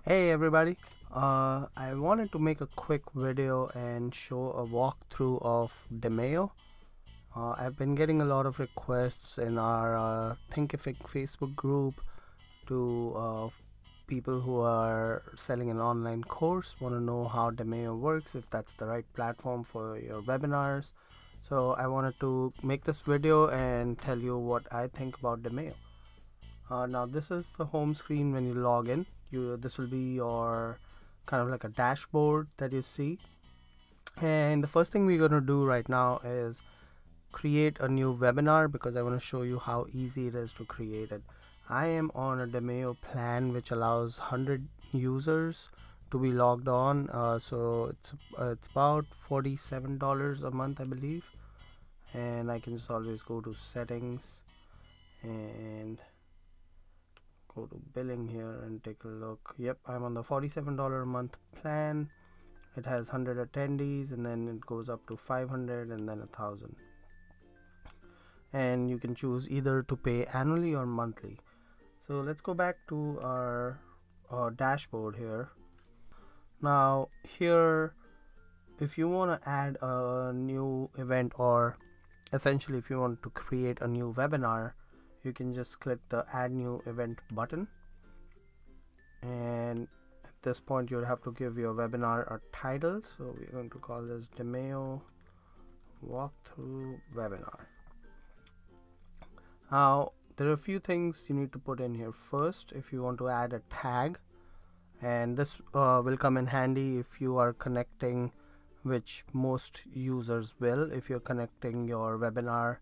Hey everybody, I wanted to make a quick video and show a walkthrough of Demio. I've been getting a lot of requests in our Thinkific Facebook group to people who are selling an online course, want to know how Demio works, if that's the right platform for your webinars. So I wanted to make this video and tell you what I think about Demio. Now this is the home screen when you log in. This will be your kind of like a dashboard that you see, and the first thing we're going to do right now is create a new webinar because I want to show you how easy it is to create it. I am on a Demio plan which allows 100 users to be logged on, so it's about $47 a month, I believe, and I can just always go to settings and go to billing here and take a look. Yep, I'm on the $47 a month plan. It has 100 attendees, and then it goes up to 500 and then 1,000, and you can choose either to pay annually or monthly. So let's go back to our dashboard here. Now here, if you want to add a new event, or essentially if you want to create a new webinar, you can just click the add new event button, and at this point you'll have to give your webinar a title. So we're going to call this Demio walkthrough webinar. Now there are a few things you need to put in here. First, if you want to add a tag, and this will come in handy if you are connecting, which most users will, if you're connecting your webinar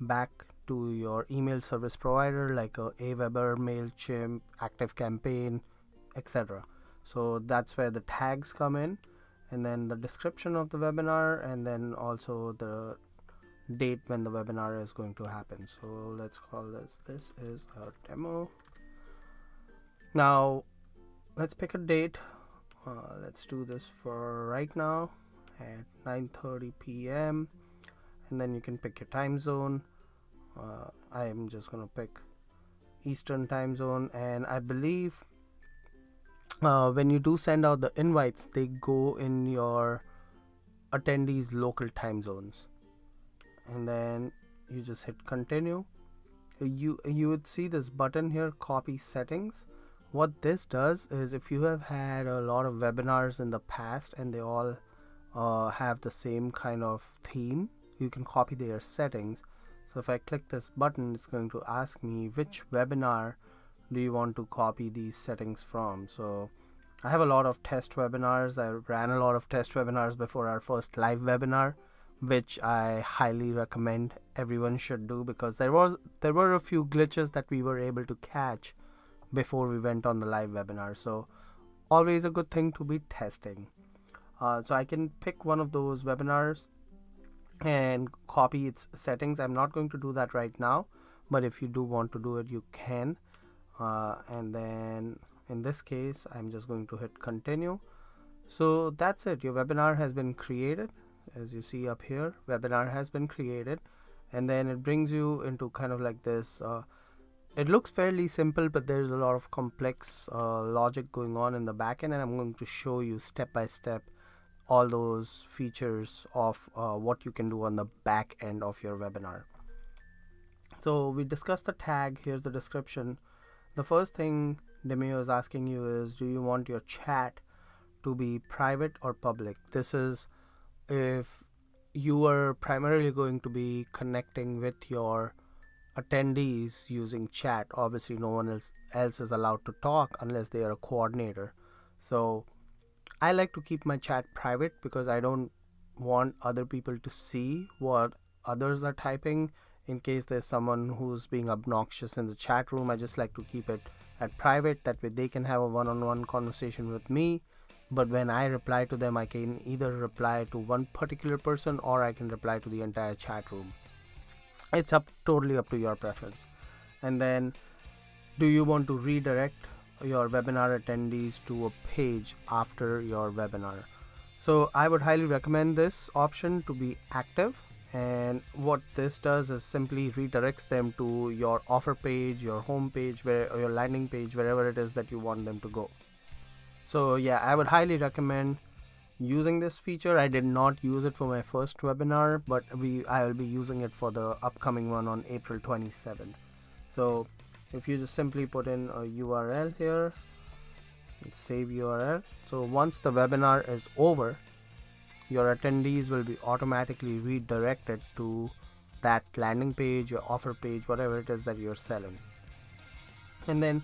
back to your email service provider like Aweber, MailChimp, ActiveCampaign, etc. So that's where the tags come in, and then the description of the webinar, and then also the date when the webinar is going to happen. So let's call this is a demo. Now let's pick a date. Let's do this for right now at 9:30 p.m. and then you can pick your time zone. I am just gonna pick Eastern time zone, and I believe when you do send out the invites, they go in your attendees local time zones, and then you just hit continue. You would see this button here, copy settings. What this does is, if you have had a lot of webinars in the past and they all have the same kind of theme, you can copy their settings. So if I click this button, it's going to ask me which webinar do you want to copy these settings from. So I have a lot of test webinars. I ran a lot of test webinars before our first live webinar, which I highly recommend everyone should do, because there were a few glitches that we were able to catch before we went on the live webinar. So always a good thing to be testing. So I can pick one of those webinars and copy its settings. I'm not going to do that right now, but if you do want to do it, you can. And then in this case, I'm just going to hit continue. So that's it. Your webinar has been created. As you see up here, webinar has been created, and then it brings you into kind of like this. It looks fairly simple, but there's a lot of complex logic going on in the back end, and I'm going to show you step by step all those features of what you can do on the back end of your webinar. So we discussed the tag. Here's the description. The first thing Demio is asking you is, do you want your chat to be private or public? This is if you are primarily going to be connecting with your attendees using chat. Obviously no one else is allowed to talk unless they are a coordinator. So I like to keep my chat private because I don't want other people to see what others are typing. In case there's someone who's being obnoxious in the chat room, I just like to keep it at private. That way they can have a one-on-one conversation with me, but when I reply to them, I can either reply to one particular person or I can reply to the entire chat room. It's totally up to your preference. And then, do you want to redirect your webinar attendees to a page after your webinar? So I would highly recommend this option to be active, and what this does is simply redirects them to your offer page, your home page, or your landing page, wherever it is that you want them to go. So yeah, I would highly recommend using this feature. I did not use it for my first webinar, but I will be using it for the upcoming one on April 27th. So if you just simply put in a URL here, save URL. So once the webinar is over, your attendees will be automatically redirected to that landing page, your offer page, whatever it is that you're selling. And then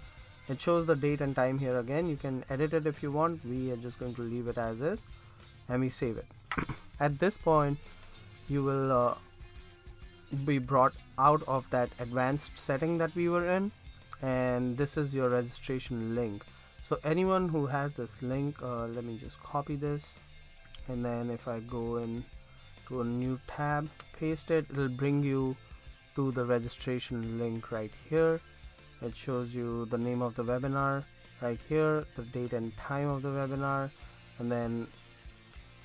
it shows the date and time here again. You can edit it if you want. We are just going to leave it as is, and we save it. At this point, you will be brought out of that advanced setting that we were in, and this is your registration link. So anyone who has this link, let me just copy this, and then if I go in to a new tab, paste it, it'll bring you to the registration link right here. It shows you the name of the webinar right here, the date and time of the webinar, and then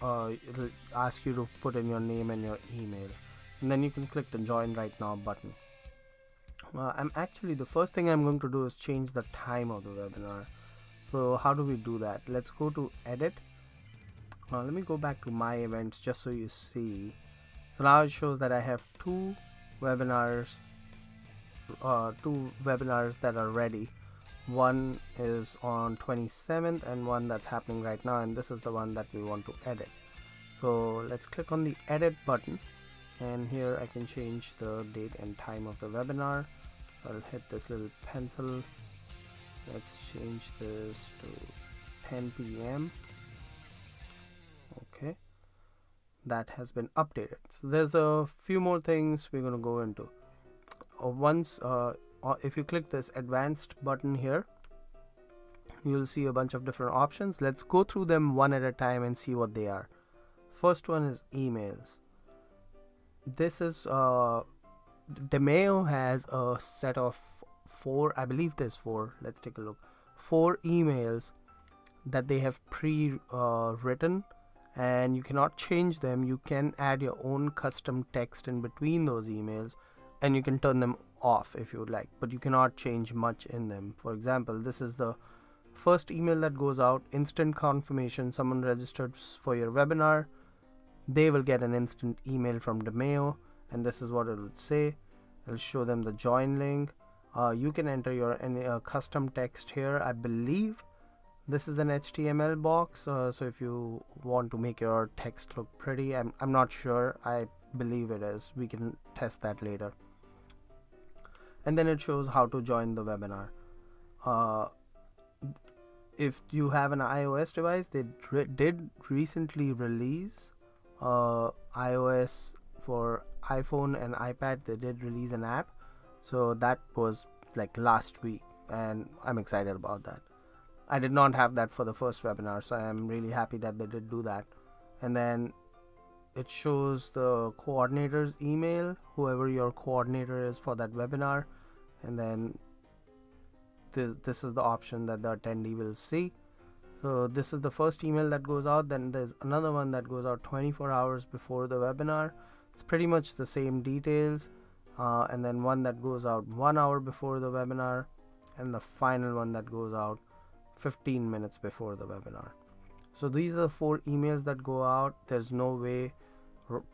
it'll ask you to put in your name and your email, and then you can click the join right now button. The first thing I'm going to do is change the time of the webinar. So how do we do that? Let's go to edit. Let me go back to my events just so you see. So now it shows that I have two webinars that are ready. One is on 27th and one that's happening right now, and this is the one that we want to edit. So let's click on the edit button, and here I can change the date and time of the webinar. I'll hit this little pencil. Let's change this to 10 p.m. Okay, that has been updated. So there's a few more things we're going to go into. If you click this advanced button here, you'll see a bunch of different options. Let's go through them one at a time and see what they are. First one is emails. This is Demio has a set of 4, I believe there's 4, let's take a look, 4 emails that they have pre-written, and you cannot change them. You can add your own custom text in between those emails, and you can turn them off if you would like, but you cannot change much in them. For example, this is the first email that goes out, instant confirmation. Someone registered for your webinar, they will get an instant email from Demio, and this is what it would say. It'll show them the join link. You can enter your custom text here. I believe this is an HTML box, so if you want to make your text look pretty, I'm not sure. I believe it is. We can test that later. And then it shows how to join the webinar. If you have an iOS device, they did recently release iOS for iPhone and iPad. They did release an app, so that was like last week, and I'm excited about that. I did not have that for the first webinar, so I am really happy that they did do that. And then it shows the coordinator's email, whoever your coordinator is for that webinar, and then this is the option that the attendee will see. So this is the first email that goes out. Then there's another one that goes out 24 hours before the webinar. It's pretty much the same details, and then one that goes out 1 hour before the webinar, and the final one that goes out 15 minutes before the webinar. So these are the 4 emails that go out. There's no way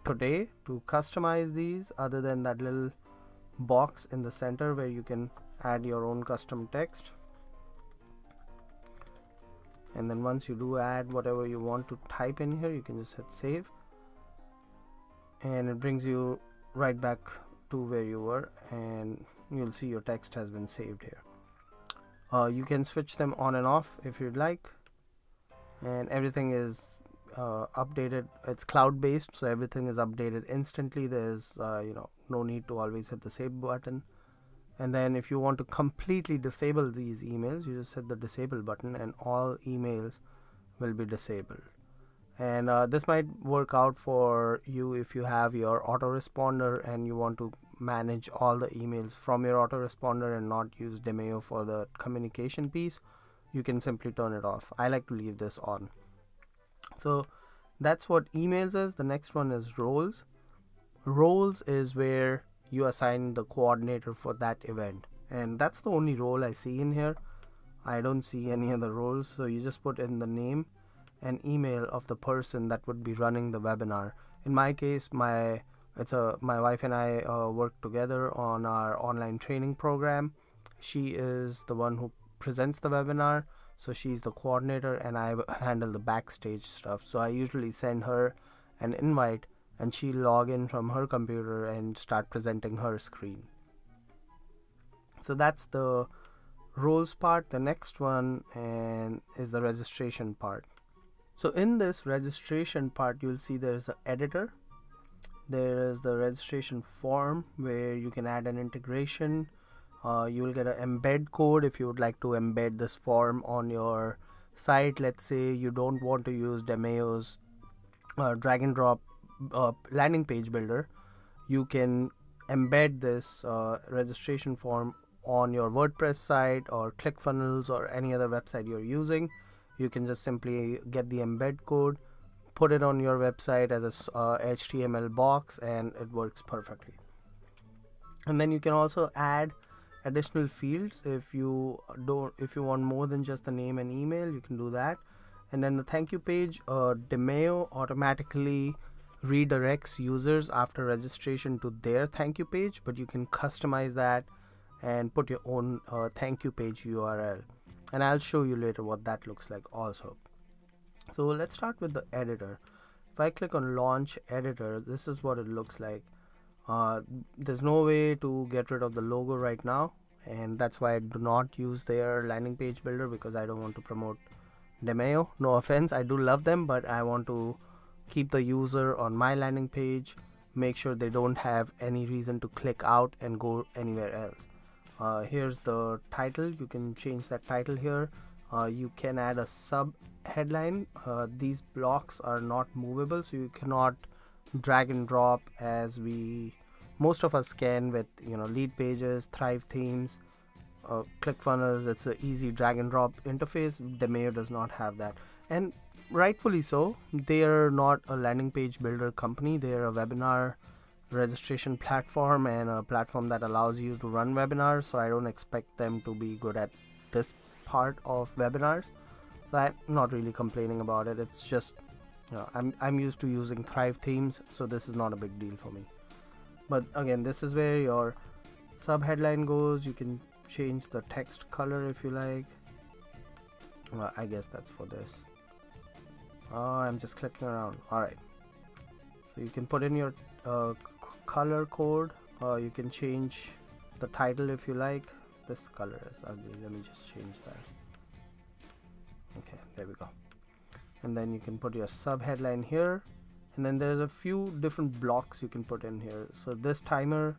today to customize these other than that little box in the center where you can add your own custom text. And then once you do add whatever you want to type in here, you can just hit save, and it brings you right back to where you were, and you'll see your text has been saved here. You can switch them on and off if you'd like, and everything is updated. It's cloud based, so everything is updated instantly. There's no need to always hit the save button. And then if you want to completely disable these emails, you just hit the disable button, and all emails will be disabled. And this might work out for you if you have your autoresponder and you want to manage all the emails from your autoresponder and not use Demio for the communication piece. You can simply turn it off. I like to leave this on. So that's what emails is. The next one is roles. Roles is where you assign the coordinator for that event, and that's the only role I see in here. I don't see any other roles, so you just put in the name and email of the person that would be running the webinar. In my case, my wife and I work together on our online training program. She is the one who presents the webinar, so she's the coordinator, and I handle the backstage stuff. So I usually send her an invite, and she log in from her computer and start presenting her screen. So that's the roles part. The next one is the registration part. So in this registration part, you'll see there's an editor. There is the registration form where you can add an integration. You will get an embed code if you would like to embed this form on your site. Let's say you don't want to use Demio's drag and drop landing page builder. You can embed this registration form on your WordPress site or ClickFunnels or any other website you're using. You can just simply get the embed code, put it on your website as a HTML box, and it works perfectly. And then you can also add additional fields if you want more than just the name and email. You can do that. And then the thank you page, Demio automatically redirects users after registration to their thank you page, but you can customize that and put your own thank you page URL, and I'll show you later what that looks like also. So let's start with the editor. If I click on launch editor, this is what it looks like. There's no way to get rid of the logo right now, and that's why I do not use their landing page builder, because I don't want to promote Demio. No offense, I do love them, but I want to keep the user on my landing page, make sure they don't have any reason to click out and go anywhere else. Here's the title. You can change that title here. You can add a sub headline. These blocks are not movable, so you cannot drag and drop as most of us can with lead pages, Thrive themes, ClickFunnels. It's an easy drag and drop interface. Demio does not have that, and rightfully so. They are not a landing page builder company. They are a webinar registration platform and a platform that allows you to run webinars, so I don't expect them to be good at this part of webinars. So I'm not really complaining about it. It's just I'm used to using Thrive themes, so this is not a big deal for me. But again, this is where your sub headline goes. You can change the text color if you like. I guess that's for this. I'm just clicking around. Alright, so you can put in your color code. You can change the title if you like. This color is ugly. Let me just change that. Okay, there we go. And then you can put your sub headline here, and then there's a few different blocks you can put in here. So this timer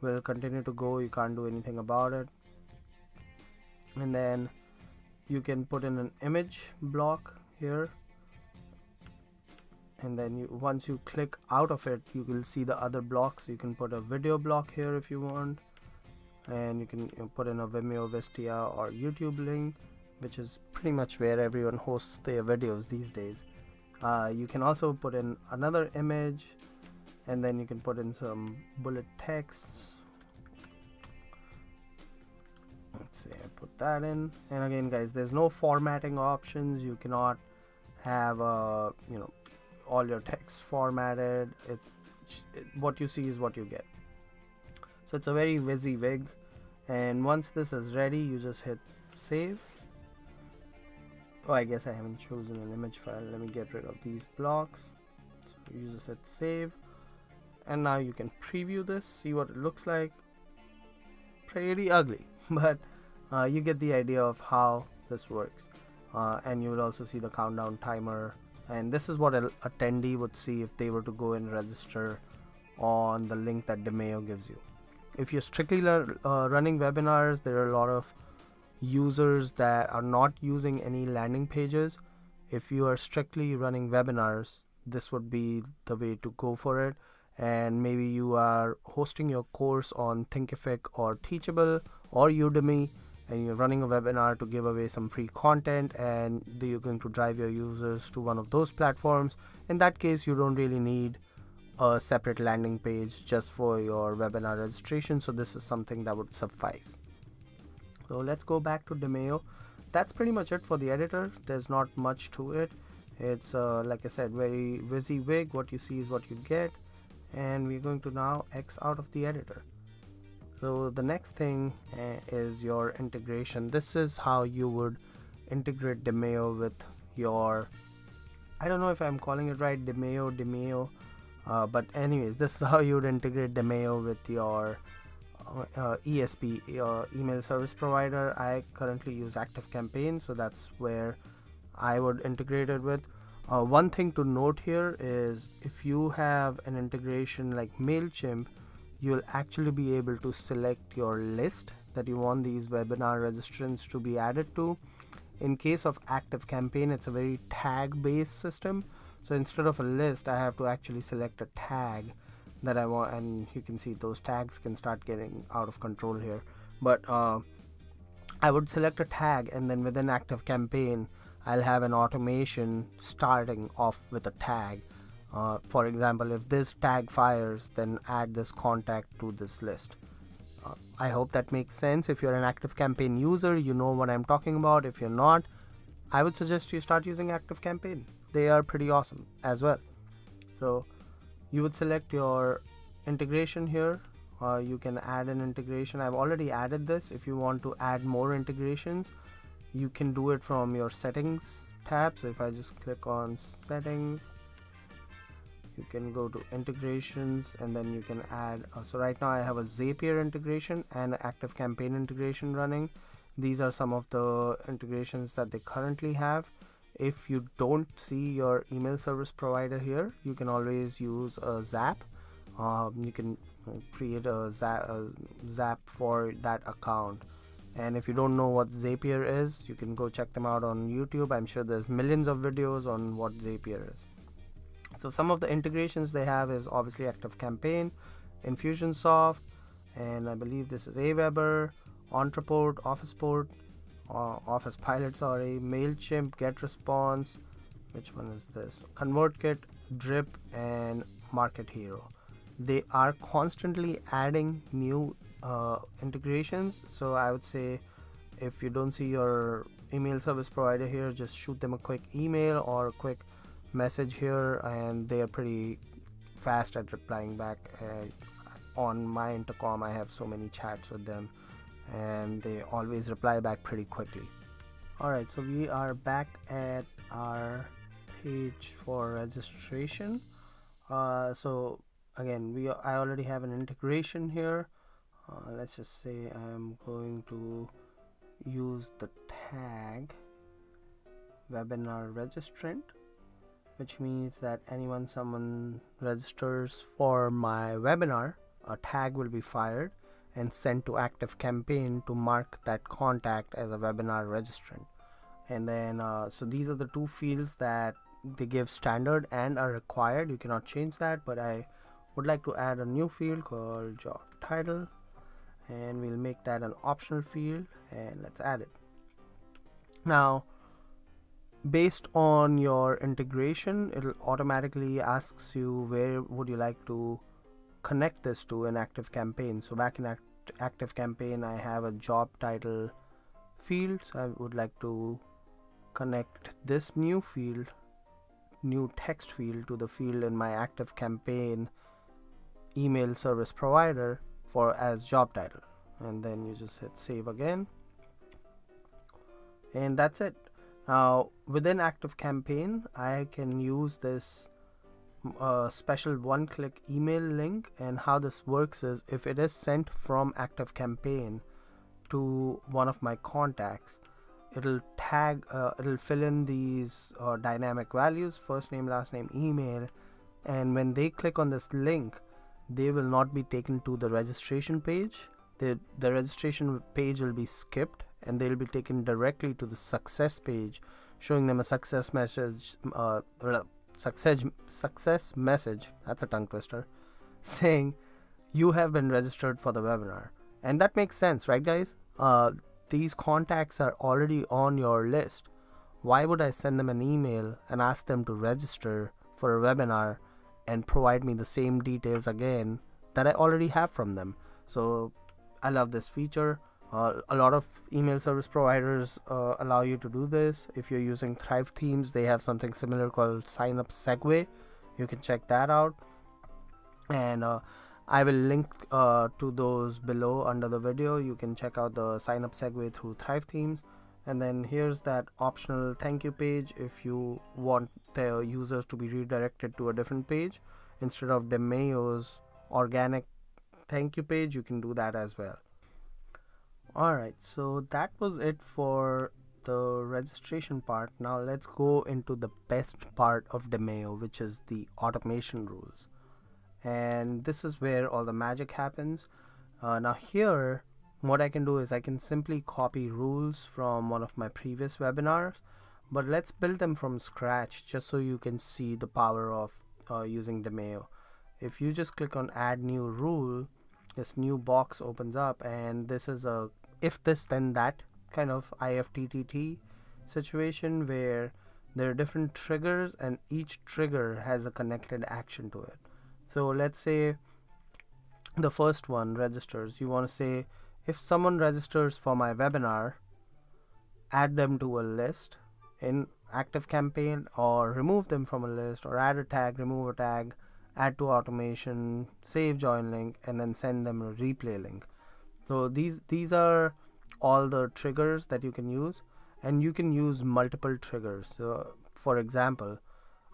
will continue to go. You can't do anything about it. And then you can put in an image block here, and then once you click out of it, you will see the other blocks. You can put a video block here if you want, and you can put in a Vimeo, Vistia, or YouTube link, which is pretty much where everyone hosts their videos these days. You can also put in another image, and then you can put in some bullet texts. Let's see, I put that in. And again, guys, there's no formatting options. You cannot have all your text formatted. What you see is what you get. So it's a very WYSIWYG, and once this is ready, you just hit save. Oh, I guess I haven't chosen an image file. Let me get rid of these blocks. So you just hit save, and now you can preview this, see what it looks like. Pretty ugly, but you get the idea of how this works. And you will also see the countdown timer, and this is what an attendee would see if they were to go and register on the link that Demio gives you. If you're strictly running webinars, there are a lot of users that are not using any landing pages. If you are strictly running webinars, this would be the way to go for it. And maybe you are hosting your course on Thinkific or Teachable or Udemy, and you're running a webinar to give away some free content, and you're going to drive your users to one of those platforms. In that case, you don't really need a separate landing page just for your webinar registration, so this is something that would suffice. So let's go back to Demio. that's pretty much it for the editor. There's not much to it. It's like I said, very WYSIWYG. What you see is what you get, and we're going to now X out of the editor. So the next thing is your integration. This is how you would integrate Demio with your, I don't know if I'm calling it right, Demio, but anyways, this is how you would integrate Demio with your ESP, email service provider. I currently use ActiveCampaign, so that's where I would integrate it with. One thing to note here is if you have an integration like MailChimp, you'll actually be able to select your list that you want these webinar registrants to be added to. In case of ActiveCampaign, it's a very tag based system, so instead of a list I have to actually select a tag that I want, and you can see those tags can start getting out of control here. But I would select a tag, and then within ActiveCampaign I'll have an automation starting off with a tag. For example, if this tag fires, then add this contact to this list. I hope that makes sense. If you're an ActiveCampaign user, you know what I'm talking about. If you're not, I would suggest you start using ActiveCampaign. They are pretty awesome as well. So you would select your integration here. You can add an integration. I've already added this. If you want to add more integrations, you can do it from your settings tab. So if I just click on settings, you can go to integrations, and then you can add so right now I have a Zapier integration and ActiveCampaign integration running. These are some of the integrations that they currently have. If you don't see your email service provider here, you can always use a Zap. You can create a Zap for that account. And if you don't know what Zapier is, you can go check them out on YouTube. I'm sure there's millions of videos on what Zapier is. So some of the integrations they have is obviously ActiveCampaign, Infusionsoft, and I believe this is Aweber, Entreport, OfficePort, Office Pilot, sorry, MailChimp, GetResponse, which one is this? ConvertKit, Drip, and Market Hero. They are constantly adding new integrations, so I would say if you don't see your email service provider here, just shoot them a quick email or a quick message here, and they are pretty fast at replying back. On my intercom I have so many chats with them, and they always reply back pretty quickly. Alright, so we are back at our page for registration. So again, I already have an integration here. Let's just say I'm going to use the tag webinar registrant, which means that someone registers for my webinar, a tag will be fired and sent to ActiveCampaign to mark that contact as a webinar registrant. And then so these are the two fields that they give standard and are required. You cannot change that, but I would like to add a new field called job title, and we'll make that an optional field, and let's add it. Now based on your integration, it'll automatically asks you where would you like to connect this to in ActiveCampaign. So back in ActiveCampaign I have a job title field, so I would like to connect this new text field to the field in my ActiveCampaign email service provider as job title, and then you just hit save again, and that's it. Now within ActiveCampaign I can use this special one-click email link, and how this works is if it is sent from ActiveCampaign to one of my contacts, it'll fill in these dynamic values, first name, last name, email, and when they click on this link, they will not be taken to the registration page. The registration page will be skipped, and they'll be taken directly to the success page, showing them a success message, that's a tongue twister, saying you have been registered for the webinar. And that makes sense, right guys? These contacts are already on your list. Why would I send them an email and ask them to register for a webinar and provide me the same details again that I already have from them? So I love this feature. A lot of email service providers allow you to do this. If you're using Thrive themes, they have something similar called Sign Up Segue. You can check that out, and I will link to those below under the video. You can check out the Sign Up Segue through Thrive themes. And then here's that optional thank you page if you want the users to be redirected to a different page instead of Demio's organic thank you page. You can do that as well. Alright, so that was it for the registration part. Now let's go into the best part of Demio, which is the automation rules. And this is where all the magic happens. Now here, what I can do is I can simply copy rules from one of my previous webinars, but let's build them from scratch just so you can see the power of using Demio. If you just click on add new rule, this new box opens up, and this is a if this then that kind of IFTTT situation where there are different triggers and each trigger has a connected action to it. So let's say the first one, registers. You want to say if someone registers for my webinar, add them to a list in ActiveCampaign, or remove them from a list, or add a tag, remove a tag, add to automation, save join link, and then send them a replay link. So these are all the triggers that you can use, and you can use multiple triggers. So for example,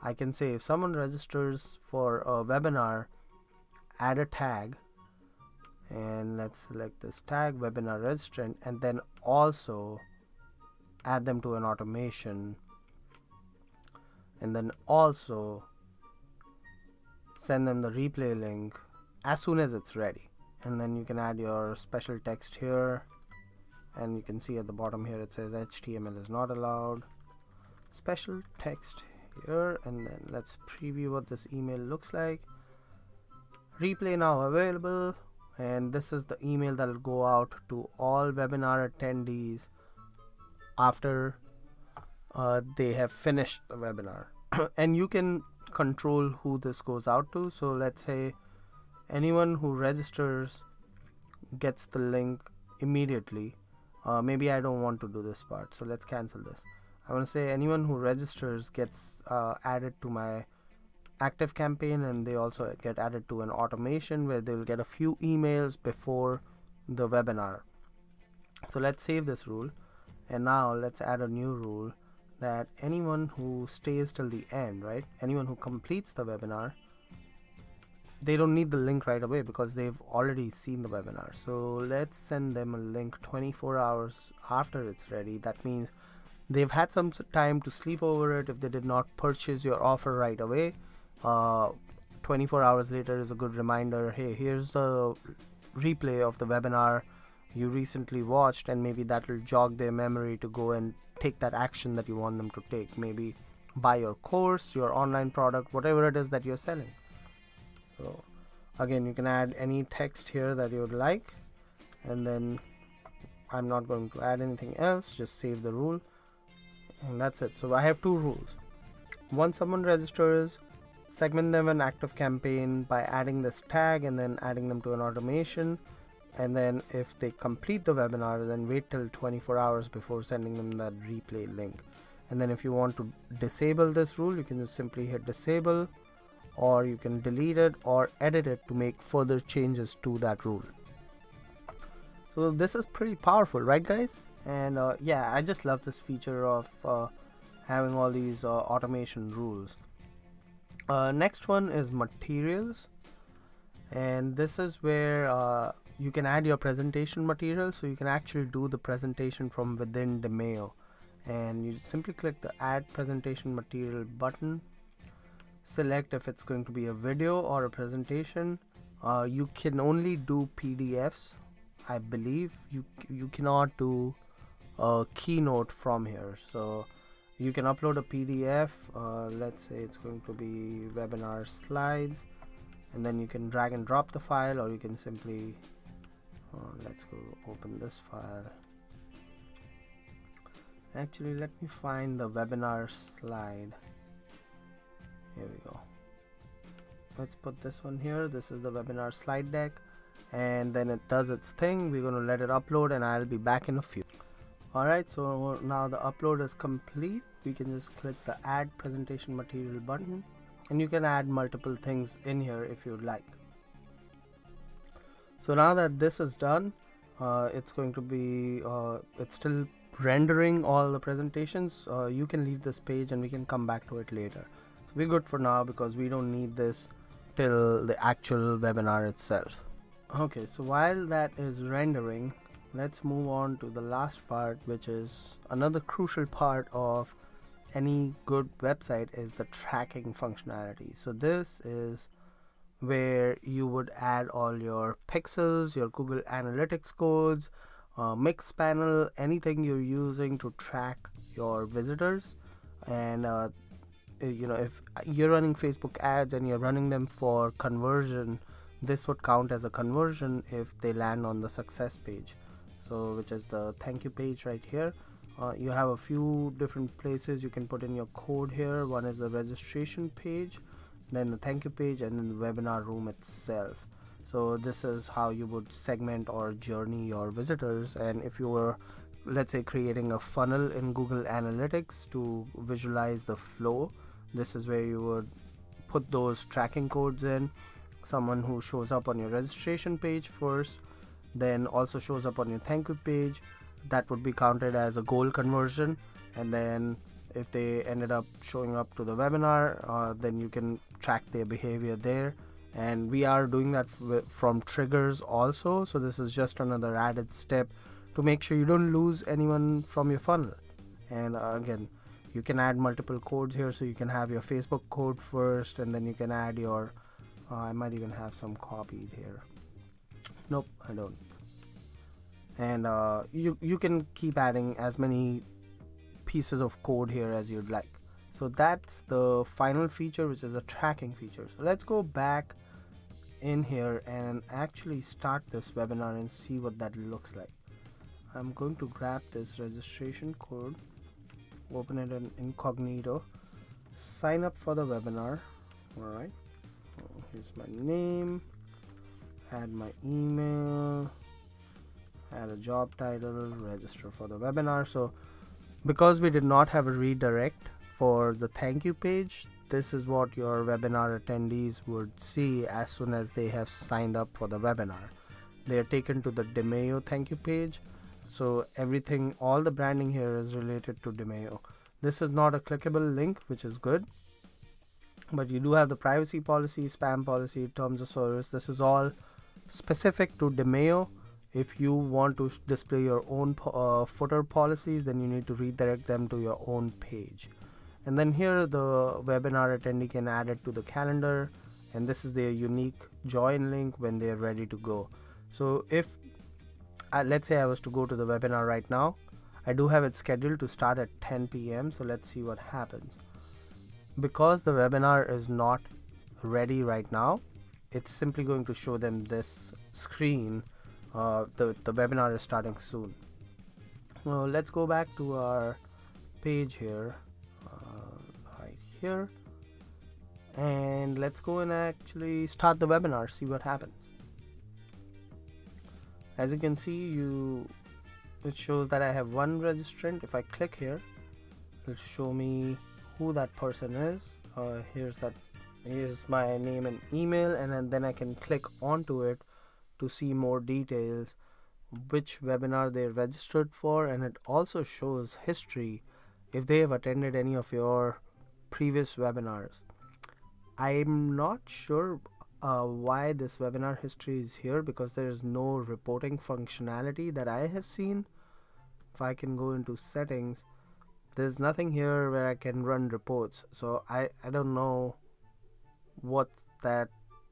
I can say if someone registers for a webinar, add a tag, and let's select this tag, webinar registrant, and then also add them to an automation, and then also send them the replay link as soon as it's ready. And then you can add your special text here, and you can see at the bottom here it says HTML is not allowed, special text here. And then let's preview what this email looks like. Replay now available, and this is the email that will go out to all webinar attendees after they have finished the webinar. And you can control who this goes out to. So let's say anyone who registers gets the link immediately. Maybe I don't want to do this part, so let's cancel this. I want to say anyone who registers gets added to my ActiveCampaign, and they also get added to an automation where they will get a few emails before the webinar. So let's save this rule, and now let's add a new rule that anyone who stays till the end, right? Anyone who completes the webinar, they don't need the link right away because they've already seen the webinar. So let's send them a link 24 hours after it's ready. That means they've had some time to sleep over it if they did not purchase your offer right away. 24 hours later is a good reminder, hey, here's the replay of the webinar you recently watched, and maybe that will jog their memory to go and take that action that you want them to take. Maybe buy your course, your online product, whatever it is that you're selling. So again, you can add any text here that you would like, and then I'm not going to add anything else, just save the rule, and that's it. So I have two rules. Once someone registers, segment them in ActiveCampaign by adding this tag and then adding them to an automation, and then if they complete the webinar, then wait till 24 hours before sending them that replay link. And then if you want to disable this rule, you can just simply hit disable, or you can delete it or edit it to make further changes to that rule. So this is pretty powerful, right guys? And yeah, I just love this feature of having all these automation rules. Next one is materials, and this is where you can add your presentation material, so you can actually do the presentation from within Demio. And you simply click the add presentation material button, select if it's going to be a video or a presentation. You can only do PDFs, I believe. You cannot do a keynote from here, so you can upload a PDF. Let's say it's going to be webinar slides, and then you can drag and drop the file, or you can simply let's go open this file. Actually, let me find the webinar slide. Here we go. Let's put this one here. This is the webinar slide deck, and then it does its thing. We're going to let it upload, and I'll be back in a few. Alright, so now the upload is complete. We can just click the add presentation material button, and you can add multiple things in here if you'd like. So now that this is done, it's going to be it's still rendering all the presentations. You can leave this page and we can come back to it later. So we're good for now because we don't need this till the actual webinar itself. Okay, so while that is rendering, let's move on to the last part, which is another crucial part of any good website, is the tracking functionality. So this is where you would add all your pixels, your Google Analytics codes, mix panel, anything you're using to track your visitors. And if you're running Facebook ads and you're running them for conversion, this would count as a conversion if they land on the success page, so which is the thank you page right here. You have a few different places you can put in your code here. One is the registration page, then the thank you page, and then the webinar room itself. So this is how you would segment or journey your visitors. And if you were, let's say, creating a funnel in Google Analytics to visualize the flow, this is where you would put those tracking codes in. Someone who shows up on your registration page first, then also shows up on your thank you page, that would be counted as a goal conversion. And then if they ended up showing up to the webinar, then you can track their behavior there. And we are doing that from triggers also, so this is just another added step to make sure you don't lose anyone from your funnel. And again, you can add multiple codes here, so you can have your Facebook code first, and then you can add your I might even have some copied here. Nope, I don't. And you can keep adding as many pieces of code here as you'd like. So that's the final feature, which is a tracking feature. So let's go back in here and actually start this webinar and see what that looks like. I'm going to grab this registration code, open it in incognito, sign up for the webinar. Alright, here's my name, add my email, add a job title, register for the webinar. So because we did not have a redirect for the thank you page, this is what your webinar attendees would see as soon as they have signed up for the webinar. They are taken to the Demio thank you page. So everything, all the branding here is related to Demio. This is not a clickable link, which is good, but you do have the privacy policy, spam policy, terms of service. This is all specific to Demio. If you want to display your own footer policies, then you need to redirect them to your own page. And then here the webinar attendee can add it to the calendar, and this is their unique join link when they are ready to go. So if let's say I was to go to the webinar right now, I do have it scheduled to start at 10 p.m. So let's see what happens. Because the webinar is not ready right now, it's simply going to show them this screen. The webinar is starting soon. Let's go back to our page here, right here, and let's go and actually start the webinar, see what happens. As you can see, it shows that I have one registrant. If I click here, it'll show me who that person is. Here's my name and email, and then I can click onto it to see more details, which webinar they're registered for, and it also shows history if they have attended any of your previous webinars. I'm not sure why this webinar history is here, because there is no reporting functionality that I have seen. If I can go into settings, there's nothing here where I can run reports, so I don't know what that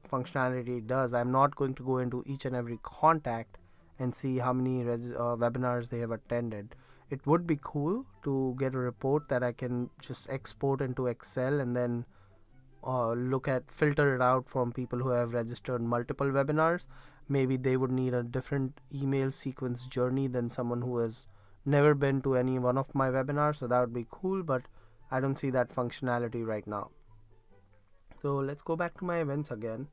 functionality does. I'm not going to go into each and every contact and see how many webinars they have attended. It would be cool to get a report that I can just export into Excel and then filter it out from people who have registered multiple webinars. Maybe they would need a different email sequence journey than someone who has never been to any one of my webinars, so that would be cool, but I don't see that functionality right now. So let's go back to my events again,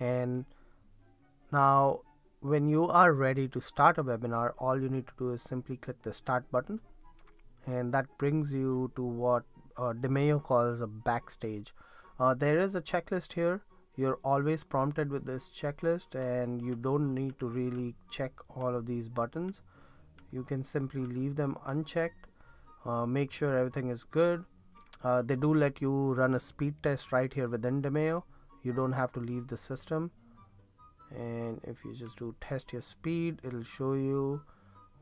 And now when you are ready to start a webinar, all you need to do is simply click the start button, and that brings you to what Demio calls a backstage. There is a checklist here. You're always prompted with this checklist, and you don't need to really check all of these buttons. You can simply leave them unchecked. Make sure everything is good. They do let you run a speed test right here within Demio. You don't have to leave the system. And if you just do test your speed, it'll show you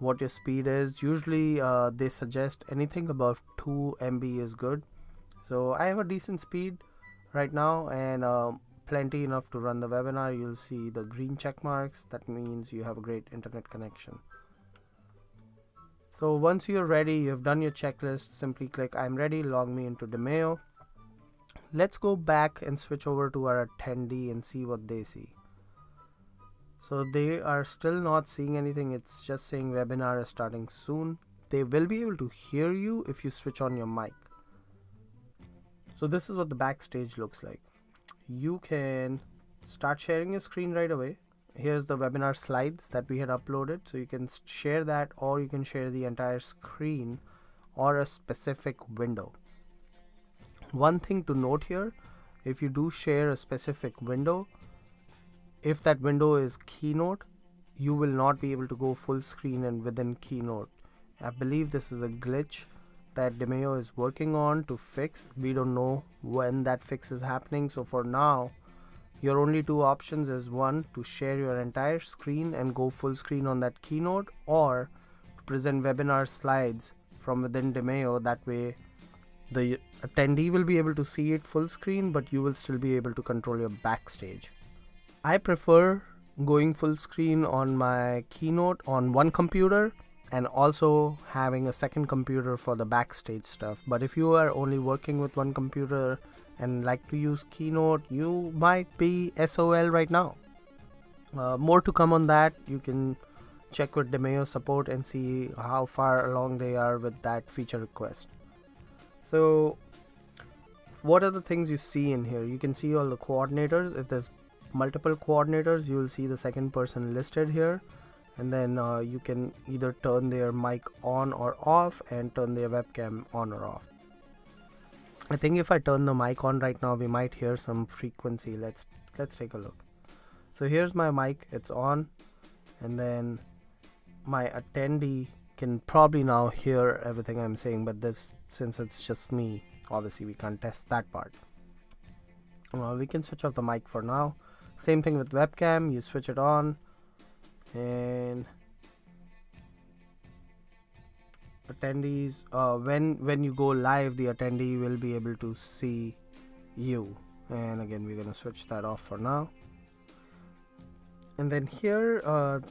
what your speed is. Usually they suggest anything above 2 MB is good. So I have a decent speed right now, and plenty enough to run the webinar. You'll see the green check marks. That means you have a great internet connection. So once you're ready, you've done your checklist, simply click I'm ready, log me into Demio. Let's go back and switch over to our attendee and see what they see. So they are still not seeing anything. It's just saying webinar is starting soon. They will be able to hear you if you switch on your mic. So this is what the backstage looks like. You can start sharing your screen right away. Here's the webinar slides that we had uploaded. So you can share that, or you can share the entire screen or a specific window. One thing to note here, if you do share a specific window, if that window is Keynote, you will not be able to go full screen and within Keynote. I believe this is a glitch that Demio is working on to fix. We don't know when that fix is happening. So for now, your only two options is one, to share your entire screen and go full screen on that Keynote, or to present webinar slides from within Demio. That way the attendee will be able to see it full screen, but you will still be able to control your backstage. I prefer going full screen on my Keynote on one computer and also having a second computer for the backstage stuff. But if you are only working with one computer and like to use Keynote, you might be SOL right now. More to come on that. You can check with Demio support and see how far along they are with that feature request. So what are the things you see in here? You can see all the coordinators. If there's multiple coordinators, you will see the second person listed here, and then you can either turn their mic on or off and turn their webcam on or off. I think if I turn the mic on right now, we might hear some frequency. Let's take a look. So here's my mic, it's on, and then my attendee can probably now hear everything I'm saying, but this, since it's just me, obviously we can't test that part. We can switch off the mic for now. Same thing with webcam, you switch it on, and attendees, when you go live, the attendee will be able to see you. And again, we're gonna switch that off for now. And then here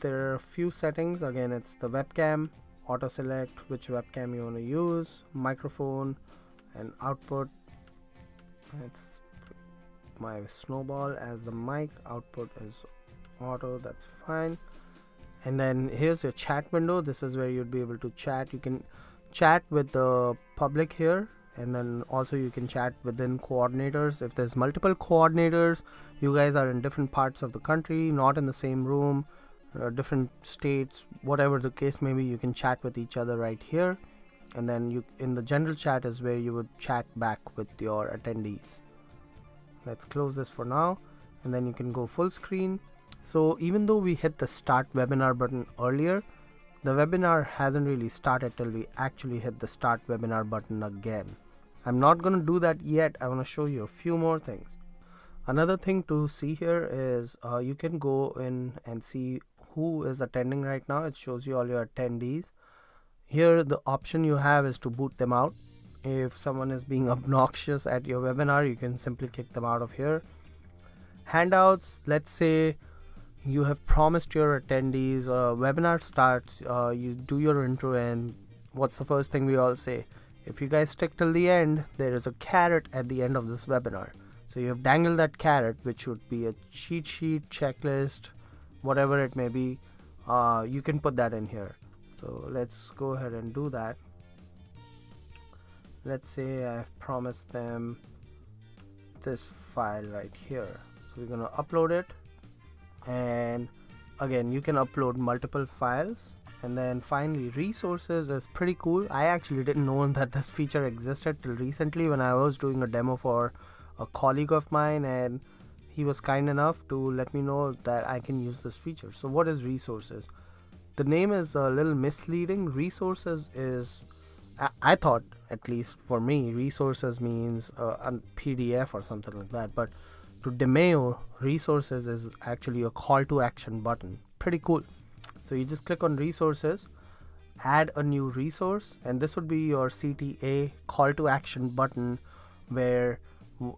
there are a few settings. Again, it's the webcam, auto select which webcam you want to use, microphone, and output. It's my snowball as the mic, output is auto, that's fine. And then here's your chat window. This is where you'd be able to chat. You can chat with the public here, and then also you can chat within coordinators. If there's multiple coordinators, you guys are in different parts of the country, not in the same room, different states, whatever the case may be, you can chat with each other right here. And then you, in the general chat, is where you would chat back with your attendees. Let's close this for now, and then you can go full screen. So even though we hit the start webinar button earlier, the webinar hasn't really started till we actually hit the start webinar button again. I'm not going to do that yet. I want to show you a few more things. Another thing to see here is you can go in and see who is attending right now. It shows you all your attendees. Here the option you have is to boot them out. If someone is being obnoxious at your webinar, you can simply kick them out of here. Handouts, let's say you have promised your attendees, webinar starts, you do your intro, and what's the first thing we all say? If you guys stick till the end, there is a carrot at the end of this webinar. So you have dangled that carrot, which would be a cheat sheet, checklist, whatever it may be. You can put that in here. So let's go ahead and do that. Let's say I've promised them this file right here. So we're gonna upload it, and again you can upload multiple files. And then finally, resources is pretty cool. I actually didn't know that this feature existed till recently when I was doing a demo for a colleague of mine, and he was kind enough to let me know that I can use this feature. So what is resources? The name is a little misleading. Resources is, I thought, at least for me, resources means a PDF or something like that, but to Demio, resources is actually a call to action button. Pretty cool. So you just click on resources, add a new resource, and this would be your CTA call to action button, where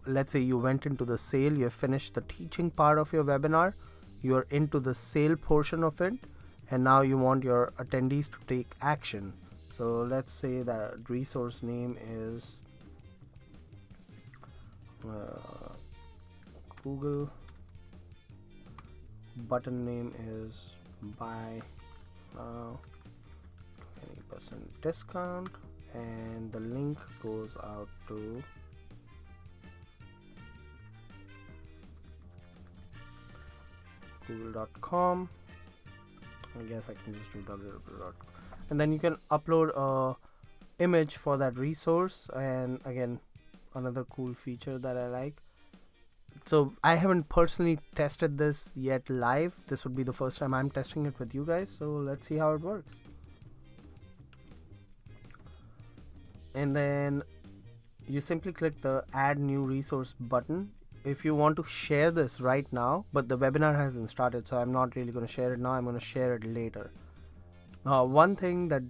let's say you went into the sale, you have finished the teaching part of your webinar, you're into the sale portion of it, and now you want your attendees to take action. So let's say that resource name is Google, button name is buy now 20% discount, and the link goes out to google.com. I guess I can just do www.com, and then you can upload a image for that resource. And again, another cool feature that I like. So I haven't personally tested this yet live. This would be the first time I'm testing it with you guys. So let's see how it works. And then you simply click the add new resource button if you want to share this right now, but the webinar hasn't started, so I'm not really going to share it now. I'm going to share it later. One thing that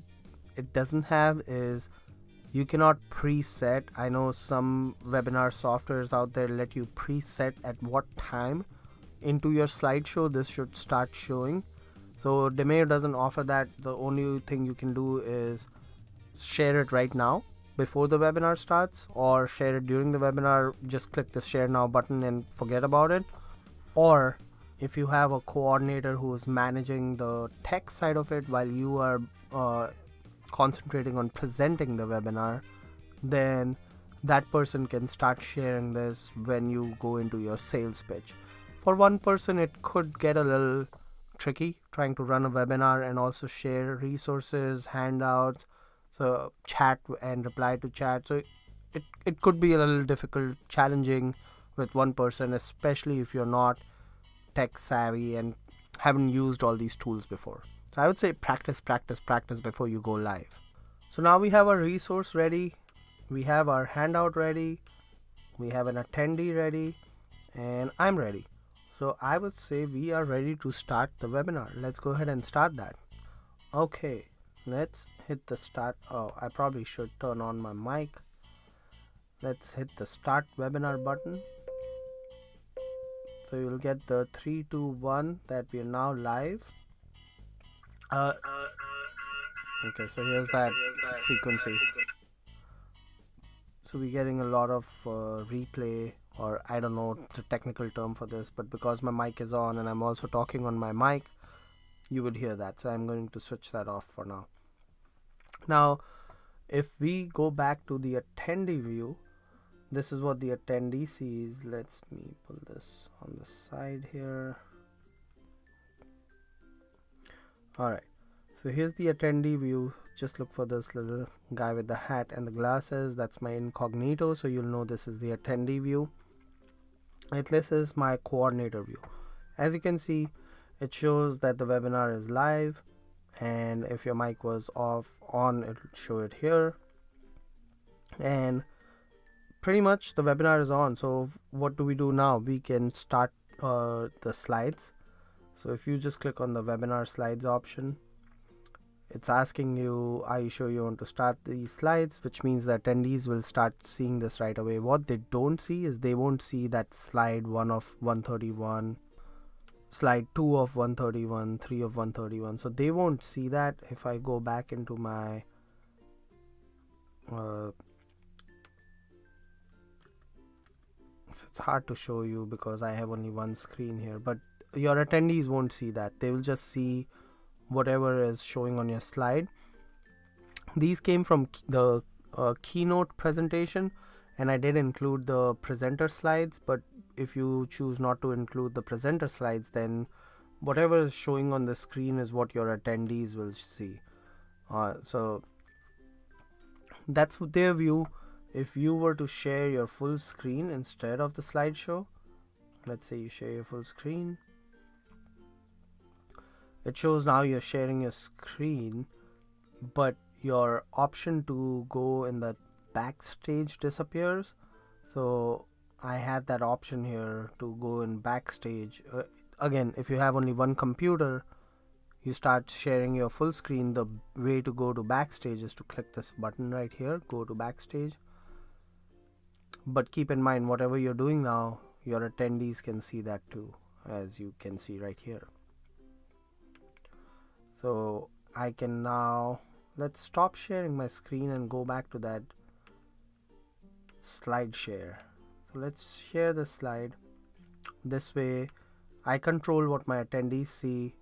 it doesn't have is you cannot preset. I know some webinar softwares out there let you preset at what time into your slideshow this should start showing. So Demio doesn't offer that. The only thing you can do is share it right now before the webinar starts, or share it during the webinar. Just click the share now button and forget about it. Or if you have a coordinator who is managing the tech side of it while you are concentrating on presenting the webinar, then that person can start sharing this when you go into your sales pitch. For one person, it could get a little tricky trying to run a webinar and also share resources, handouts, so chat and reply to chat. So it could be a little difficult, challenging with one person, especially if you're not tech savvy and haven't used all these tools before. So I would say practice before you go live. So now we have our resource ready, we have our handout ready, we have an attendee ready, and I'm ready. So I would say we are ready to start the webinar. Let's go ahead and start that. Okay, let's hit the start. Oh, I probably should turn on my mic. Let's hit the start webinar button. So you'll get the 3, 2, 1 that we are now live. Okay, so here's that frequency. So we're getting a lot of replay, or I don't know the technical term for this, but because my mic is on and I'm also talking on my mic, you would hear that. So I'm going to switch that off for now. Now, if we go back to the attendee view, this is what the attendee sees. Let me pull this on the side here. Alright, so here's the attendee view. Just look for this little guy with the hat and the glasses. That's my incognito, so you'll know this is the attendee view. And this is my coordinator view. As you can see, it shows that the webinar is live, and if your mic was on, it'll show it here. And pretty much the webinar is on. So what do we do now? We can start the slides. So if you just click on the webinar slides option, it's asking you, are you sure you want to start these slides, which means the attendees will start seeing this right away. What they don't see is they won't see that slide 1 of 131, slide 2 of 131, 3 of 131. So they won't see that. If I go back into my so it's hard to show you because I have only one screen here, but your attendees won't see that. They will just see whatever is showing on your slide. These came from the keynote presentation, and I did include the presenter slides, but if you choose not to include the presenter slides, then whatever is showing on the screen is what your attendees will see. So that's their view. If you were to share your full screen instead of the slideshow, let's say you share your full screen, it shows now you're sharing your screen, but your option to go in the backstage disappears. So I had that option here to go in backstage. Again, if you have only one computer, you start sharing your full screen, the way to go to backstage is to click this button right here, go to backstage. But keep in mind, whatever you're doing now, your attendees can see that too, as you can see right here. So I can now, let's stop sharing my screen and go back to that slide share. So let's share the slide. This way I control what my attendees see.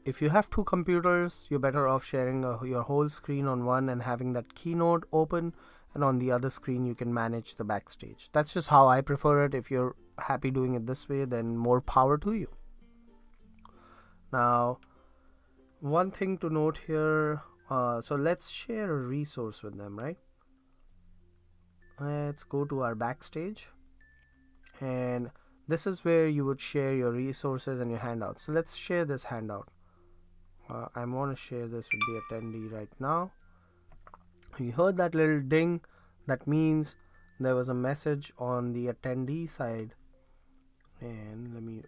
If you have two computers, you're better off sharing your whole screen on one and having that keynote open, and on the other screen you can manage the backstage. That's just how I prefer it. If you're happy doing it this way, then more power to you. Now, one thing to note here, so let's share a resource with them, right? Let's go to our backstage, and this is where you would share your resources and your handouts. So let's share this handout. I want to share this with the attendee right now. You heard that little ding. That means there was a message on the attendee side. And let me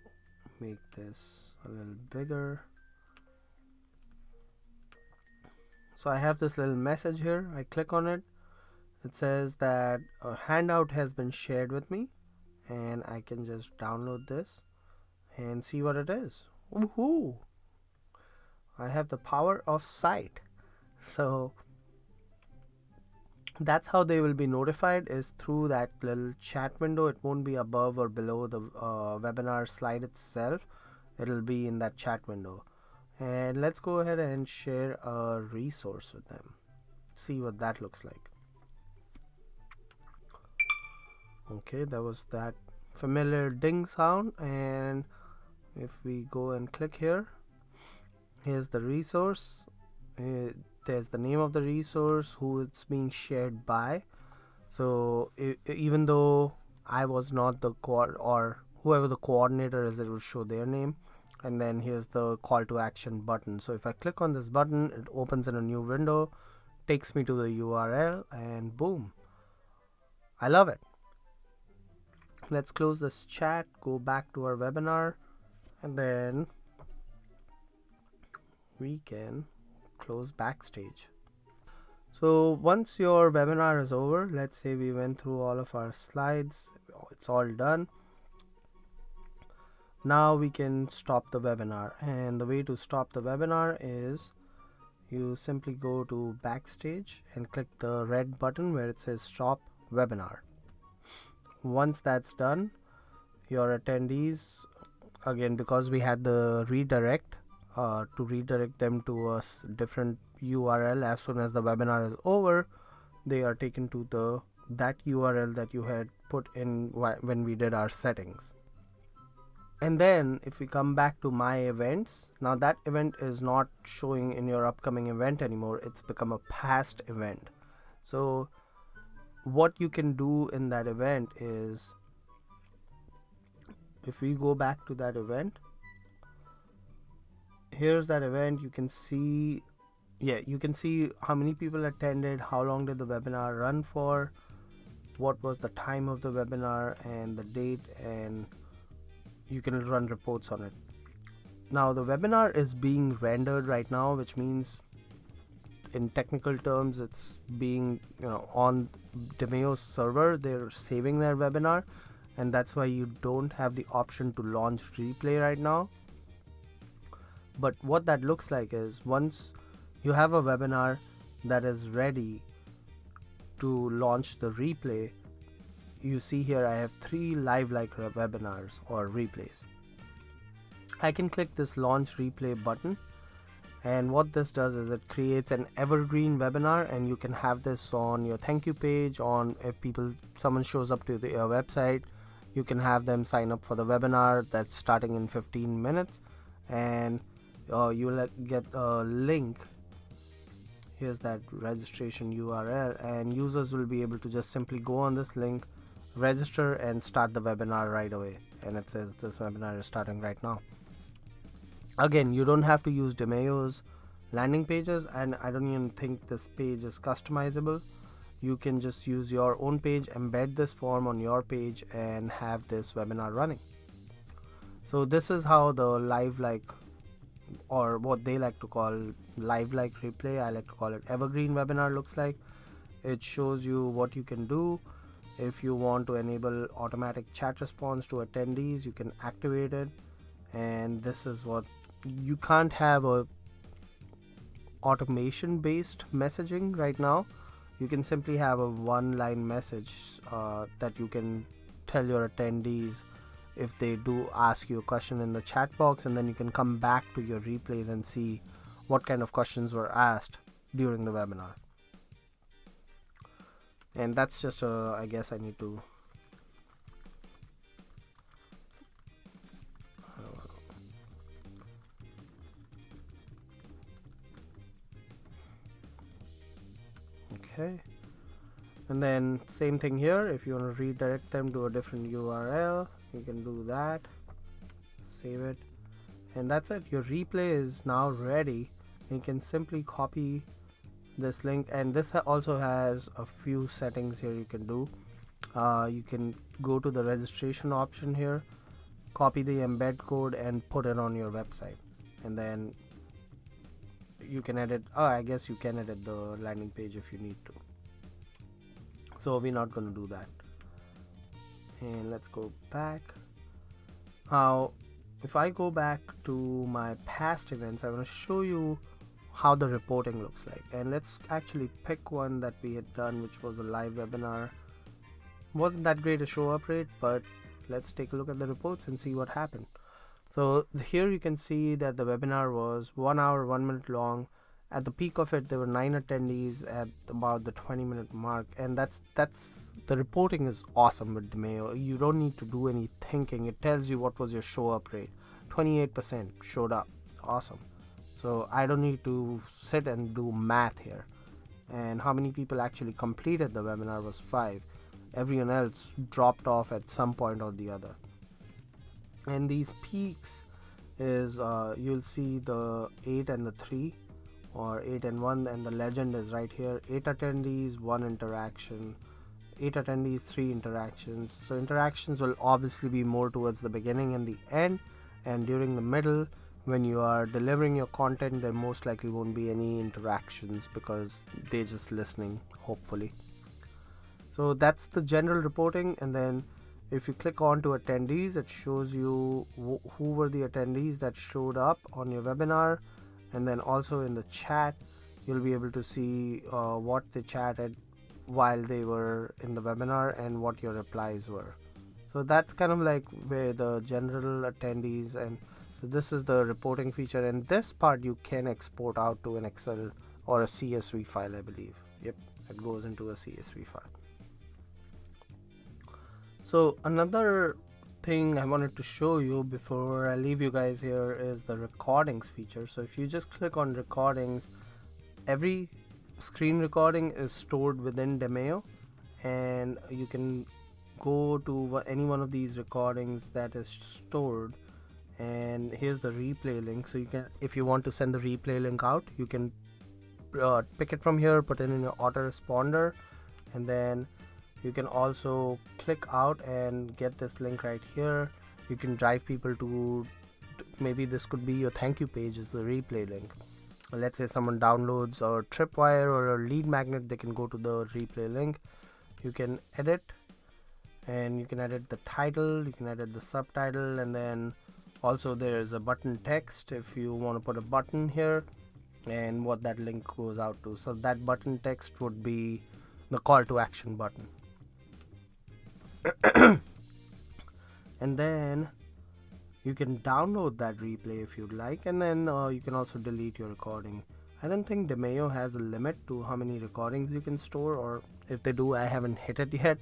make this a little bigger. So I have this little message here. I click on it. It says that a handout has been shared with me, and I can just download this and see what it is. Woohoo! I have the power of sight. So that's how they will be notified, is through that little chat window. It won't be above or below the webinar slide itself. It'll be in that chat window. And let's go ahead and share a resource with them. See what that looks like. Okay, there was that familiar ding sound, and if we go and click here, here's the resource. There's the name of the resource, who it's being shared by. So even though I was not the or whoever the coordinator is, it will show their name. And then here's the call to action button. So if I click on this button, it opens in a new window, takes me to the URL, and boom, I love it. Let's close this chat, go back to our webinar, and then we can close Backstage. So once your webinar is over, let's say we went through all of our slides, it's all done. Now we can stop the webinar, and the way to stop the webinar is you simply go to Backstage and click the red button where it says stop webinar. Once that's done, your attendees, again, because we had the redirect, to redirect them to a different URL as soon as the webinar is over, they are taken to that URL that you had put in when we did our settings. And then if we come back to my events, now that event is not showing in your upcoming event anymore. It's become a past event. So what you can do in that event is, if we go back to that event, here's that event. You can see, you can see how many people attended, how long did the webinar run for, what was the time of the webinar and the date, and you can run reports on it. Now the webinar is being rendered right now, which means in technical terms it's being on Demio's server. They're saving their webinar, and that's why you don't have the option to launch replay right now. But what that looks like is, once you have a webinar that is ready to launch the replay, you see here I have 3 live like webinars or replays. I can click this launch replay button, And what this does is it creates an evergreen webinar, and you can have this on your thank you page. On if someone shows up to your website, you can have them sign up for the webinar that's starting in 15 minutes, and you'll get a link. Here's that registration URL, and users will be able to just simply go on this link, register, and start the webinar right away. And it says this webinar is starting right now. Again, you don't have to use Demio's landing pages, and I don't even think this page is customizable. You can just use your own page, embed this form on your page, and have this webinar running. So this is how the live like, or what they like to call live like replay, I like to call it evergreen webinar, looks like. It shows you what you can do. If you want to enable automatic chat response to attendees, you can activate it. And this is what you can't have a automation based messaging right now. You can simply have a one line message that you can tell your attendees if they do ask you a question in the chat box, and then you can come back to your replays and see what kind of questions were asked during the webinar. And that's just I guess I need to okay. And then same thing here, if you want to redirect them to a different URL, you can do that, save it, and that's it. Your replay is now ready. You can simply copy this link, and this also has a few settings here you can do. You can go to the registration option here, copy the embed code, and put it on your website, and then you can edit. I guess you can edit the landing page if you need to. So we're not going to do that. And let's go back. Now, if I go back to my past events, I want to show you how the reporting looks like. And let's actually pick one that we had done, which was a live webinar. Wasn't that great a show up rate, but let's take a look at the reports and see what happened. So here you can see that the webinar was 1 hour 1 minute long. At the peak of it, there were 9 attendees at about the 20-minute mark, and that's the reporting is awesome with Demio. You don't need to do any thinking. It tells you what was your show up rate. 28% showed up. Awesome. So I don't need to sit and do math here. And how many people actually completed the webinar was 5. Everyone else dropped off at some point or the other. And these peaks is you'll see the 8 and the 3, or 8 and 1, and the legend is right here. 8 attendees, 1 interaction. 8 attendees, 3 interactions. So interactions will obviously be more towards the beginning and the end, and during the middle when you are delivering your content, there most likely won't be any interactions because they're just listening, hopefully. So that's the general reporting. And then if you click on to attendees, it shows you who were the attendees that showed up on your webinar. And then also in the chat, you'll be able to see what they chatted while they were in the webinar and what your replies were. So that's kind of like where the general attendees, and so this is the reporting feature, and this part you can export out to an Excel or a CSV file, I believe. Yep, it goes into a CSV file. So another thing I wanted to show you before I leave you guys here is the recordings feature. So if you just click on recordings, every screen recording is stored within Demio, and you can go to any one of these recordings that is stored, and here's the replay link. So you can, if you want to send the replay link out, you can pick it from here, put it in your autoresponder, and then you can also click out and get this link right here. You can drive people to, maybe this could be your thank you page is the replay link. Let's say someone downloads a tripwire or a lead magnet, they can go to the replay link. You can edit, and you can edit the title, you can edit the subtitle, and then also there's a button text if you want to put a button here and what that link goes out to. So that button text would be the call to action button. And then You can download that replay if you'd like, and then you can also delete your recording. I don't think Demio has a limit to how many recordings you can store, or if they do, I haven't hit it yet.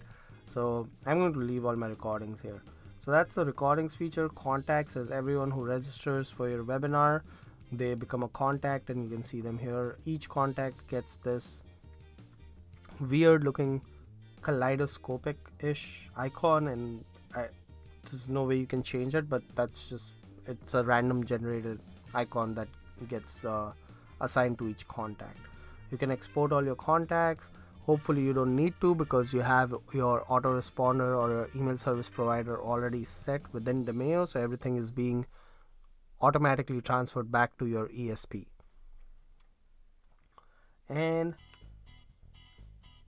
So I'm going to leave all my recordings here. So that's the recordings feature. Contacts is everyone who registers for your webinar. They become a contact, and you can see them here. Each contact gets this weird looking kaleidoscopic-ish icon, and there's no way you can change it, but it's a random generated icon that gets assigned to each contact. You can export all your contacts. Hopefully you don't need to, because you have your autoresponder or your email service provider already set within Demio, so everything is being automatically transferred back to your ESP. And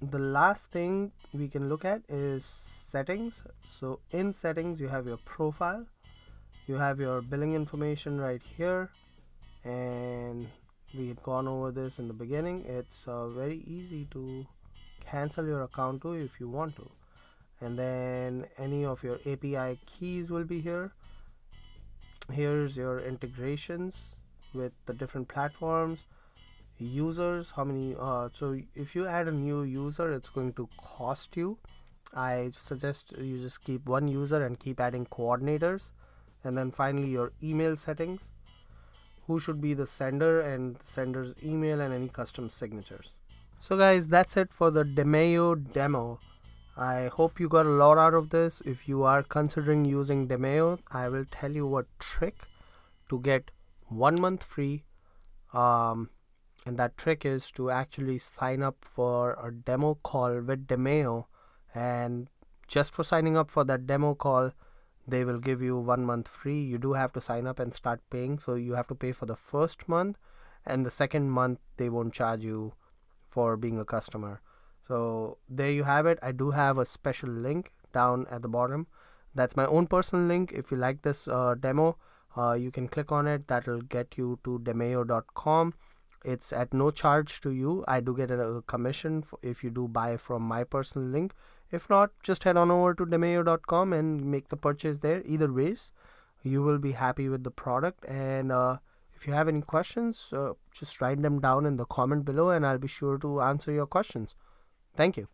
the last thing we can look at is settings. So in settings, you have your profile, you have your billing information right here, and we had gone over this in the beginning. It's very easy to cancel your account too if you want to, and then any of your API keys will be here. Here's your integrations with the different platforms. Users, how many so if you add a new user, it's going to cost you. I suggest you just keep one user and keep adding coordinators. And then finally your email settings, who should be the sender and the sender's email, and any custom signatures. So guys, that's it for the Demio demo. I hope you got a lot out of this. If you are considering using Demio, I will tell you a trick to get 1 month free. And that trick is to actually sign up for a demo call with Demio, and just for signing up for that demo call, they will give you 1 month free. You do have to sign up and start paying, so you have to pay for the first month, and the second month they won't charge you for being a customer. So there you have it. I do have a special link down at the bottom. That's my own personal link. If you like this demo, you can click on it. That will get you to demio.com. It's at no charge to you. I do get a commission if you do buy from my personal link. If not, just head on over to demio.com and make the purchase there. Either ways, you will be happy with the product. And if you have any questions, just write them down in the comment below, and I'll be sure to answer your questions. Thank you.